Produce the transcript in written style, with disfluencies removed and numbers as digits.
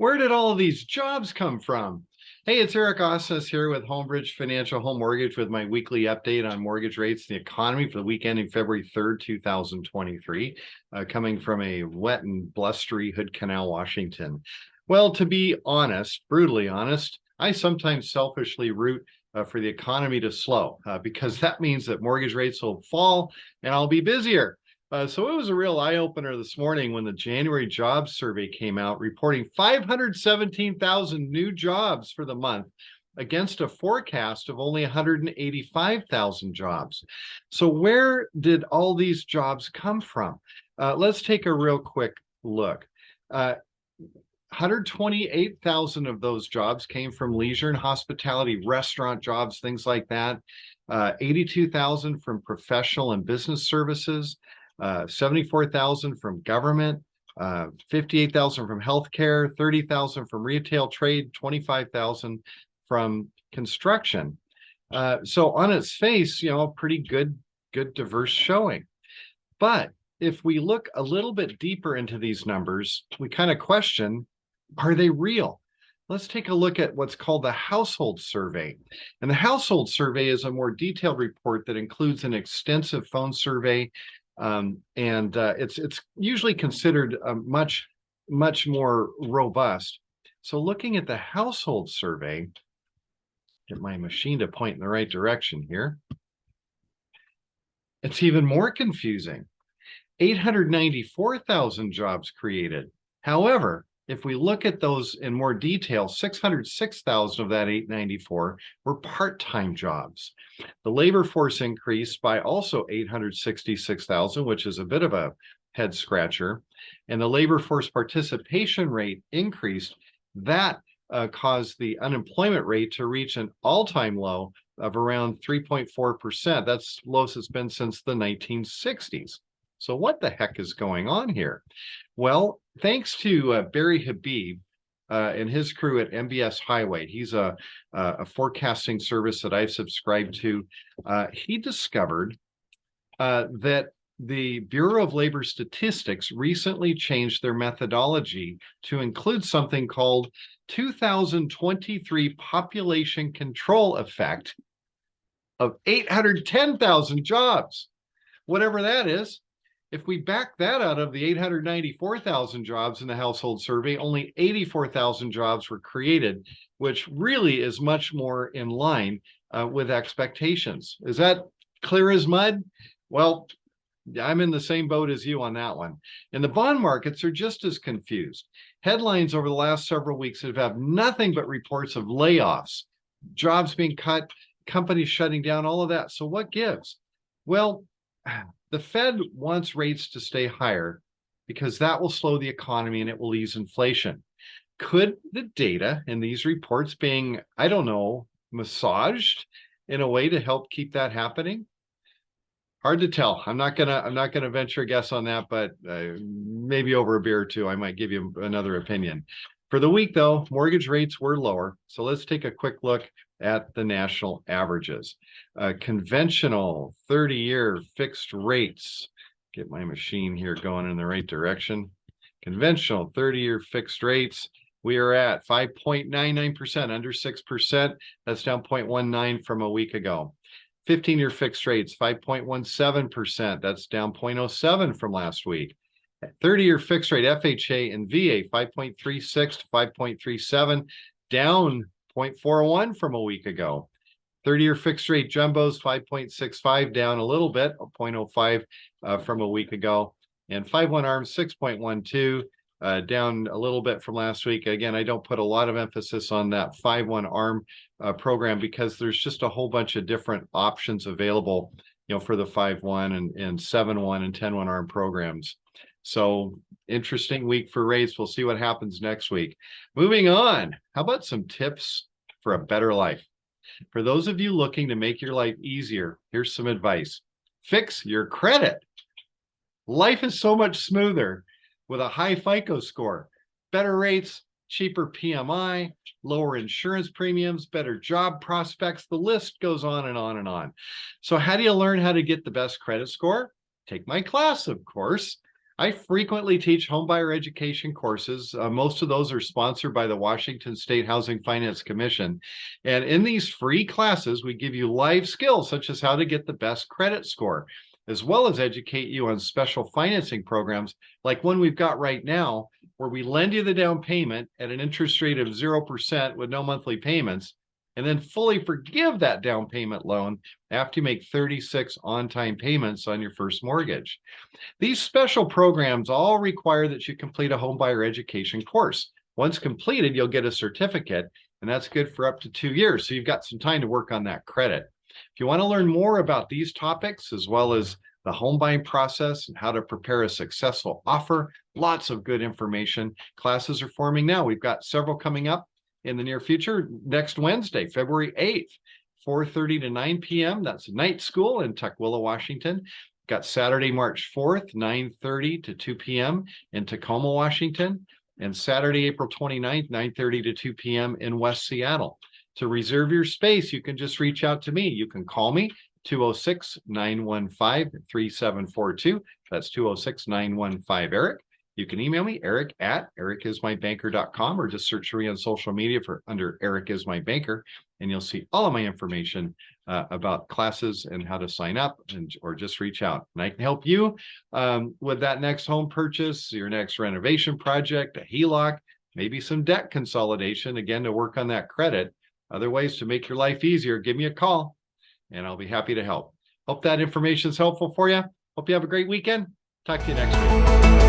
Where did all of these jobs come from? Hey, it's Eric Osnes here with Homebridge Financial Home Mortgage with my weekly update on mortgage rates and the economy for the week ending February 3rd, 2023, coming from a wet and blustery Hood Canal, Washington. Well, to be honest, brutally honest, I sometimes selfishly root for the economy to slow because that means that mortgage rates will fall and I'll be busier. So it was a real eye-opener this morning when the January jobs survey came out, reporting 517,000 new jobs for the month against a forecast of only 185,000 jobs. So where did all these jobs come from? Let's take a real quick look. 128,000 of those jobs came from leisure and hospitality, restaurant jobs, things like that. 82,000 from professional and business services. 74,000 from government, 58,000 from healthcare, 30,000 from retail trade, 25,000 from construction. So on its face, a pretty good diverse showing. But if we look a little bit deeper into these numbers, we kind of question, are they real? Let's take a look at what's called the household survey. And the household survey is a more detailed report that includes an extensive phone survey. It's usually considered much more robust. So looking at the household survey, get my machine to point in the right direction here. It's even more confusing. 894,000 jobs created. However, if we look at those in more detail, 606,000 of that 894 were part-time jobs. The labor force increased by also 866,000, which is a bit of a head scratcher. And the labor force participation rate increased. That caused the unemployment rate to reach an all-time low of around 3.4%. That's the lowest it's been since the 1960s. So what the heck is going on here? Well, thanks to Barry Habib and his crew at MBS Highway, he's a forecasting service that I've subscribed to. He discovered that the Bureau of Labor Statistics recently changed their methodology to include something called 2023 population control effect of 810,000 jobs, whatever that is. If we back that out of the 894,000 jobs in the household survey, only 84,000 jobs were created, which really is much more in line with expectations. Is that clear as mud? Well, I'm in the same boat as you on that one. And the bond markets are just as confused. Headlines over the last several weeks have nothing but reports of layoffs, jobs being cut, companies shutting down, all of that. So what gives? Well, the Fed wants rates to stay higher because that will slow the economy and it will ease inflation. Could the data in these reports being, I don't know, massaged in a way to help keep that happening? Hard to tell. I'm not gonna venture a guess on that, but maybe over a beer or two, I might give you another opinion. For the week, though, mortgage rates were lower. So let's take a quick look at the national averages. Conventional 30-year fixed rates. Get my machine here going in the right direction. Conventional 30-year fixed rates. We are at 5.99%, under 6%. That's down 0.19 from a week ago. 15-year fixed rates, 5.17%. That's down 0.07 from last week. 30-year fixed rate FHA and VA, 5.36 to 5.37, down 0.41 from a week ago. 30-year fixed rate jumbos, 5.65, down a little bit, 0.05 from a week ago. And 5/1 ARMs, 6.12, down a little bit from last week. Again, I don't put a lot of emphasis on that 5/1 ARM program because there's just a whole bunch of different options available, for the 5/1 and 7/1 and 10/1 ARM programs. So interesting week for rates. We'll see what happens next week. Moving on, how about some tips for a better life? For those of you looking to make your life easier, here's some advice. Fix your credit. Life is so much smoother with a high FICO score, better rates, cheaper PMI, lower insurance premiums, better job prospects. The list goes on and on and on. So how do you learn how to get the best credit score? Take my class, of course. I frequently teach homebuyer education courses. Most of those are sponsored by the Washington State Housing Finance Commission. And in these free classes, we give you life skills such as how to get the best credit score, as well as educate you on special financing programs like one we've got right now, where we lend you the down payment at an interest rate of 0% with no monthly payments, and then fully forgive that down payment loan after you make 36 on-time payments on your first mortgage. These special programs all require that you complete a homebuyer education course. Once completed, you'll get a certificate, and that's good for up to 2 years. So you've got some time to work on that credit. If you want to learn more about these topics, as well as the home buying process and how to prepare a successful offer, lots of good information. Classes are forming now. We've got several coming up in the near future. Next Wednesday, February 8th, 4:30 to 9 p.m. That's night school in Tukwila, Washington. Got Saturday, March 4th, 9:30 to 2 p.m. in Tacoma, Washington, and Saturday, April 29th, 9:30 to 2 p.m. in West Seattle. To reserve your space, you can just reach out to me. You can call me, 206-915-3742. That's 206-915-ERIC. You can email me, eric@ericismybanker.com, or just search for me on social media under Eric is my banker, and you'll see all of my information about classes and how to sign up, or just reach out. And I can help you with that next home purchase, your next renovation project, a HELOC, maybe some debt consolidation, again, to work on that credit. Other ways to make your life easier, give me a call, and I'll be happy to help. Hope that information is helpful for you. Hope you have a great weekend. Talk to you next week.